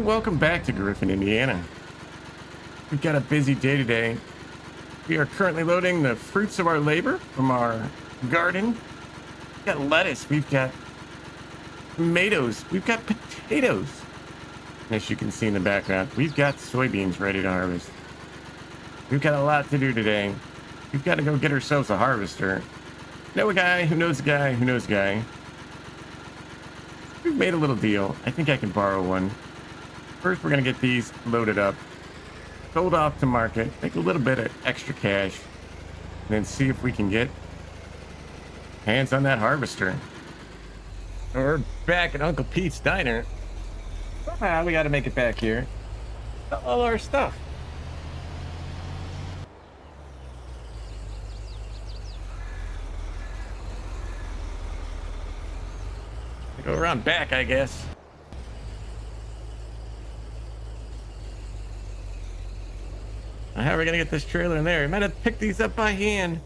and welcome back to Griffin, Indiana. We've got a busy day today. We are currently loading the fruits of our labor from our garden. We've got lettuce, we've got tomatoes, we've got potatoes. And as you can see in the background, we've got soybeans ready to harvest. We've got a lot to do today. We've got to go get ourselves a harvester. Know a guy who knows a guy who knows a guy. We've made a little deal. I think I can borrow one. First, we're going to get these loaded up, sold off to market, make a little bit of extra cash, and then see if we can get hands on that harvester. We're back at Uncle Pete's Diner. Somehow we got to make it back here. All our stuff. Go around back, I guess. Now, how are we gonna get this trailer in there? We might have to pick these up by hand.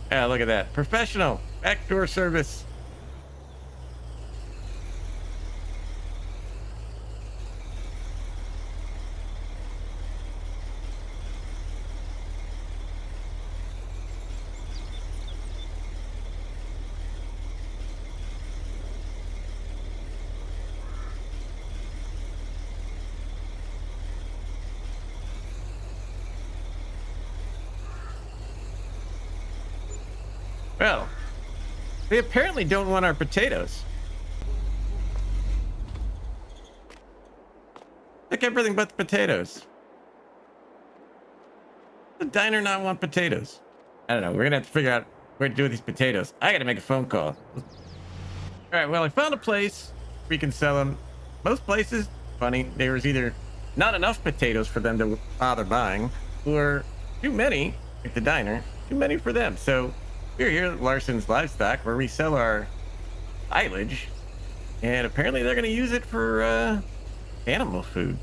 Yeah, look at that. Professional backdoor service. Well, they apparently don't want our potatoes. Like everything but the potatoes. The diner not want potatoes. I don't know. We're gonna have to figure out what to do with these potatoes. I gotta make a phone call. All right. Well, I found a place we can sell them. Most places, funny, there was either not enough potatoes for them to bother buying, or too many at the diner, too many for them. So we're here at Larson's Livestock, where we sell our silage, and apparently they're going to use it for animal food.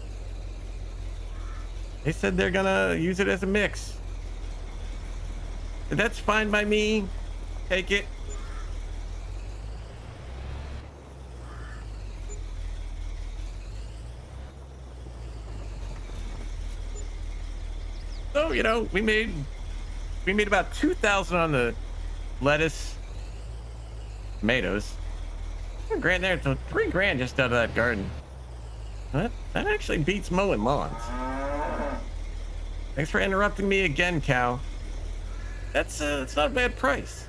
They said they're going to use it as a mix. That's fine by me. Take it. So, you know, we made about 2,000 on the lettuce, tomatoes. $1 there, so $3 just out of that garden. That actually beats mowing lawns. Thanks for interrupting me again, cow. That's not a bad price.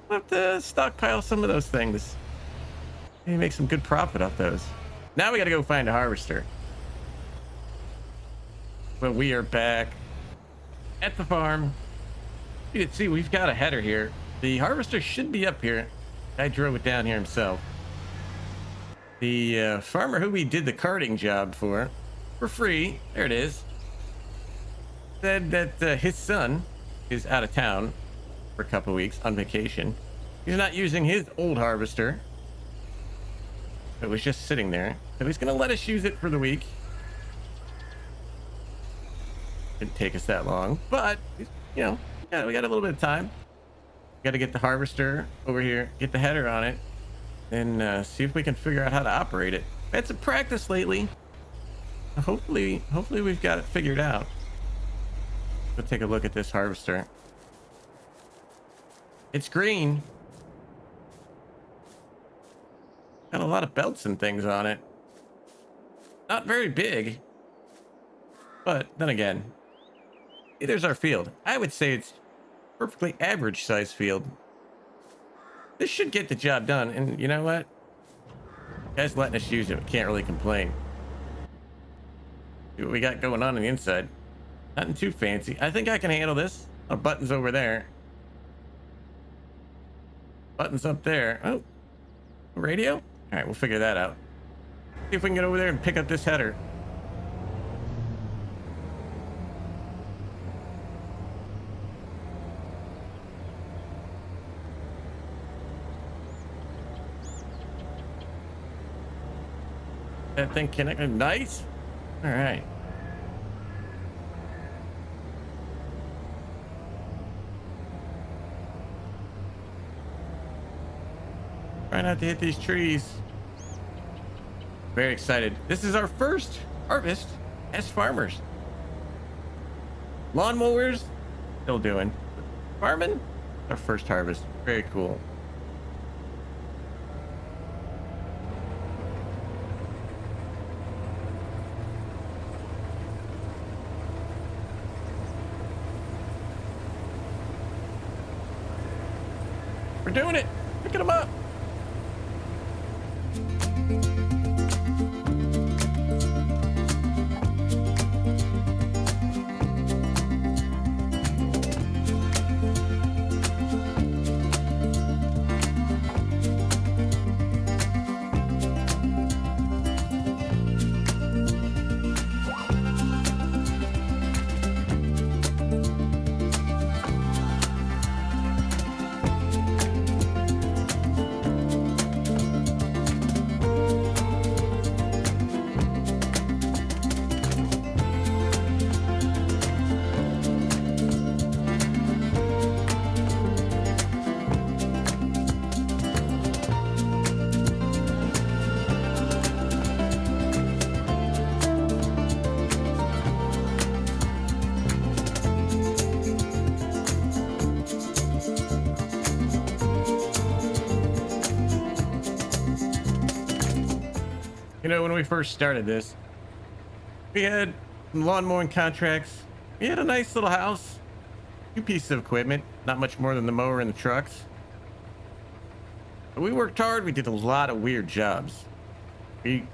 We'll have to stockpile some of those things. Maybe make some good profit off those. Now we got to go find a harvester. But we are back at the farm. You can see we've got a header here. The harvester should be up here. I drove it down here himself. The farmer who we did the carting job for free, there it is, said that his son is out of town for a couple of weeks on vacation. He's not using his old harvester. It was just sitting there. So he's going to let us use it for the week. Didn't take us that long, but, you know, yeah, we got a little bit of time. Got to get the harvester over here, get the header on it, and see if we can figure out how to operate it. Had some practice lately. Hopefully we've got it figured out. Let's take a look at this harvester. It's green. Got a lot of belts and things on it. Not very big, but then again, there's our field. I would say it's perfectly average size field. This should get the job done, and you know what? Guys letting us use it, we can't really complain. See what we got going on the inside. Nothing too fancy. I think I can handle this. Oh, buttons over there. Buttons up there. Oh, radio? All right, we'll figure that out. See if we can get over there and pick up this header. That thing connected. Nice. All right. Try not to hit these trees. Very excited. This is our first harvest as farmers. Lawnmowers, still doing. Farming, our first harvest. Very cool. We're doing it. Picking them up. You know, when we first started this, we had some lawn mowing contracts. We had a nice little house, 2 pieces of equipment, not much more than the mower and the trucks. But we worked hard. We did a lot of weird jobs. We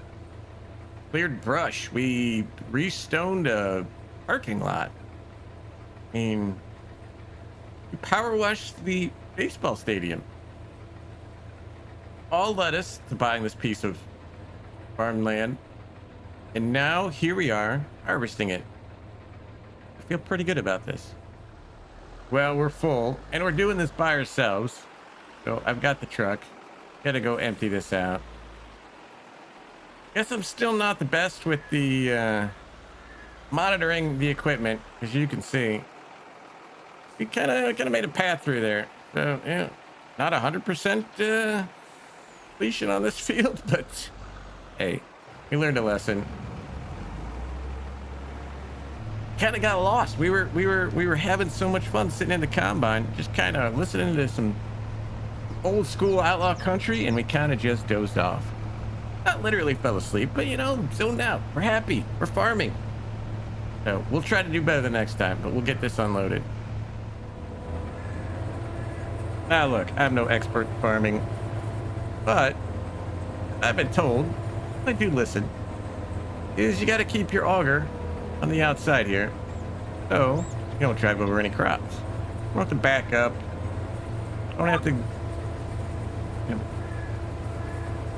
cleared brush. We re-stoned a parking lot. I mean, we power washed the baseball stadium. All led us to buying this piece of farmland, and now here we are harvesting it. I feel pretty good about this. Well, we're full and we're doing this by ourselves, so I've got the truck. Gotta go empty this out. Guess I'm still not the best with the monitoring the equipment, as you can see. We kind of made a path through there, so yeah, not 100% completion on this field, but hey, we learned a lesson. Kind of got lost. We were having so much fun sitting in the combine, just kind of listening to some old school outlaw country, and we kind of just dozed off. Not literally fell asleep, but you know, zoned out. We're happy. We're farming. So we'll try to do better the next time, but we'll get this unloaded. Now look, I'm no expert in farming, but I've been told, I do listen, is you got to keep your auger on the outside here so you don't drive over any crops. You don't have to back up. You don't have to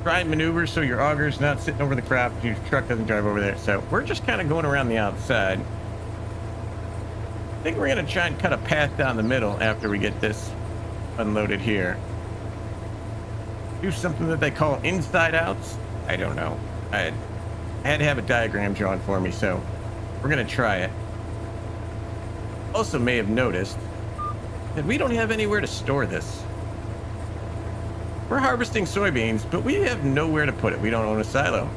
try and maneuver so your auger's not sitting over the crop, your truck doesn't drive over there. So we're just kind of going around the outside. I think we're going to try and cut a path down the middle after we get this unloaded here. Do something that they call inside outs. I don't know. I had to have a diagram drawn for me, so we're gonna try it. Also may have noticed that we don't have anywhere to store this. We're harvesting soybeans, but we have nowhere to put it. We don't own a silo.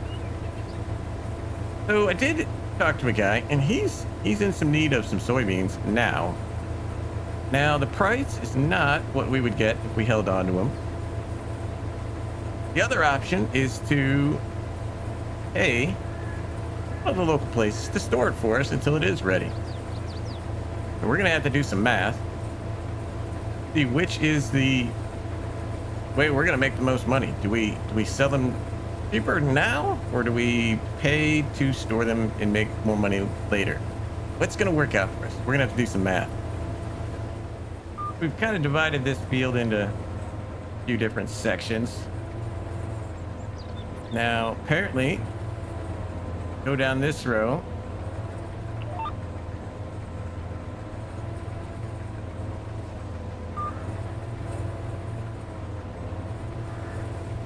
So I did talk to a guy, and he's in some need of some soybeans now. Now the price is not what we would get if we held on to them. The other option is to pay one of the local places to store it for us until it is ready. So we're gonna have to do some math, see which is the way we're gonna make the most money. Do we sell them cheaper now, or do we pay to store them and make more money later? What's gonna work out for us? We're gonna have to do some math. We've kind of divided this field into a few different sections. Now, apparently, go down this row.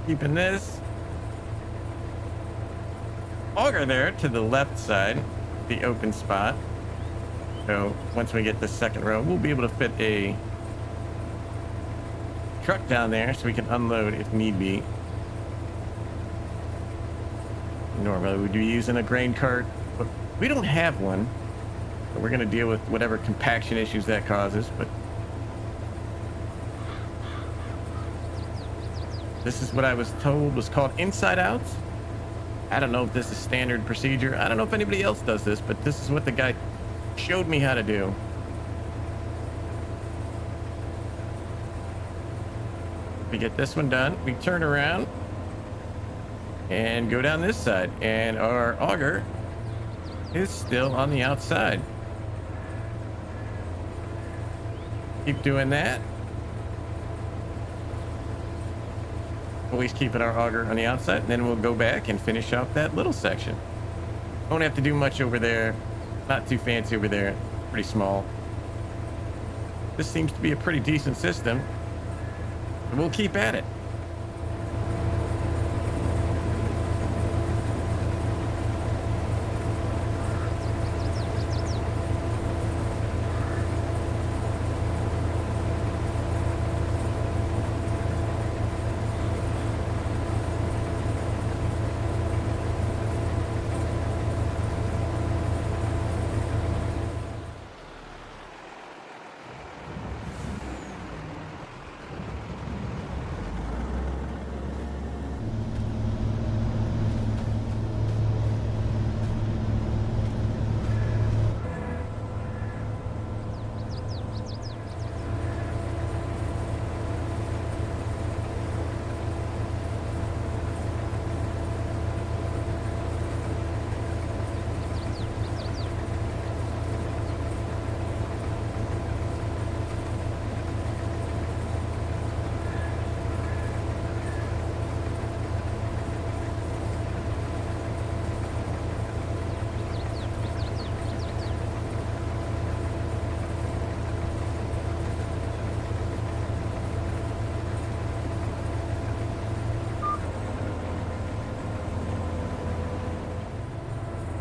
Keeping this. auger there to the left side, the open spot. So once we get the second row, we'll be able to fit a truck down there so we can unload if need be. Normally we'd be using a grain cart, but we don't have one. So we're going to deal with whatever compaction issues that causes, but this is what I was told was called inside outs. I don't know if this is standard procedure. I don't know if anybody else does this, but this is what the guy showed me how to do. We get this one done. We turn around and go down this side, and our auger is still on the outside. Keep doing that. Always keeping our auger on the outside, and then we'll go back and finish off that little section. Don't have to do much over there. Not too fancy over there. Pretty small. This seems to be a pretty decent system, and we'll keep at it.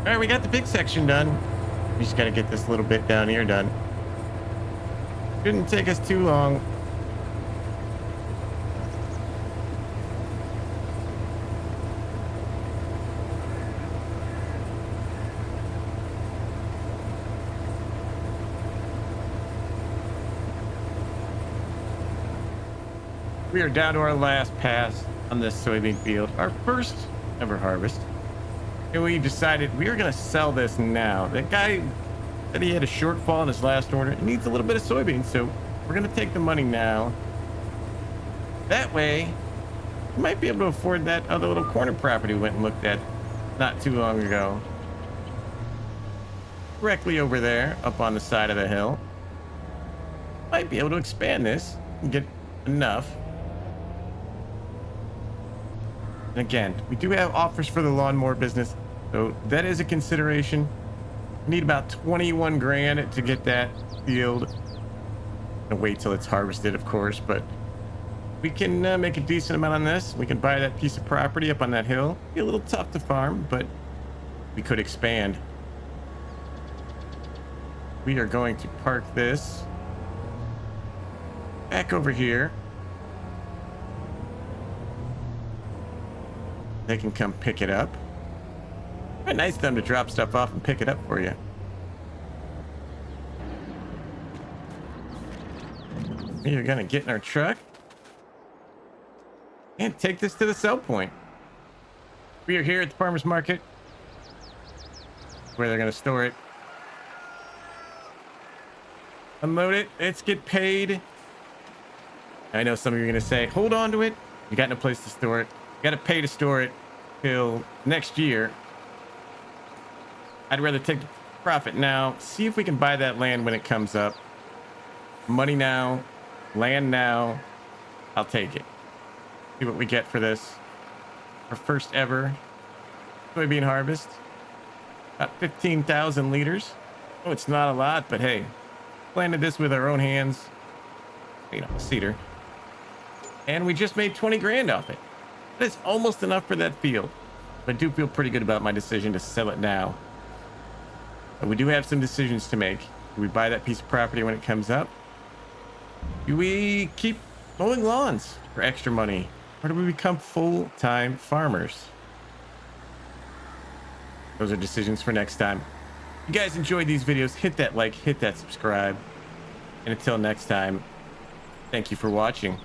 All right, we got the big section done. We just got to get this little bit down here done. Shouldn't take us too long. We are down to our last pass on this soybean field, our first ever harvest. And we decided we were going to sell this now. The guy said he had a shortfall in his last order. He needs a little bit of soybeans, so we're going to take the money now. That way, we might be able to afford that other little corner property we went and looked at not too long ago. Directly over there, up on the side of the hill. Might be able to expand this and get enough. And again, we do have offers for the lawnmower business, so that is a consideration. We need about 21 grand to get that field. And wait till it's harvested, of course, but we can make a decent amount on this. We can buy that piece of property up on that hill. Be a little tough to farm, but we could expand. We are going to park this back over here. They can come pick it up. Very nice of them to drop stuff off and pick it up for you. We are gonna get in our truck and take this to the sell point. We are here at the farmer's market where they're gonna store it. Unload it, let's get paid. I know some of you are gonna say, hold on to it. You got no place to store it. You gotta pay to store it till next year. I'd rather take the profit now, see if we can buy that land when it comes up. Money now, land now, I'll take it. See what we get for this. Our first ever soybean harvest. About 15,000 liters. Oh, it's not a lot, but hey, planted this with our own hands. You know, cedar. And we just made 20 grand off it. That's almost enough for that field. I do feel pretty good about my decision to sell it now. But we do have some decisions to make. Do we buy that piece of property when it comes up? Do we keep mowing lawns for extra money? Or do we become full-time farmers? Those are decisions for next time. If you guys enjoyed these videos, hit that like, hit that subscribe. And until next time, thank you for watching.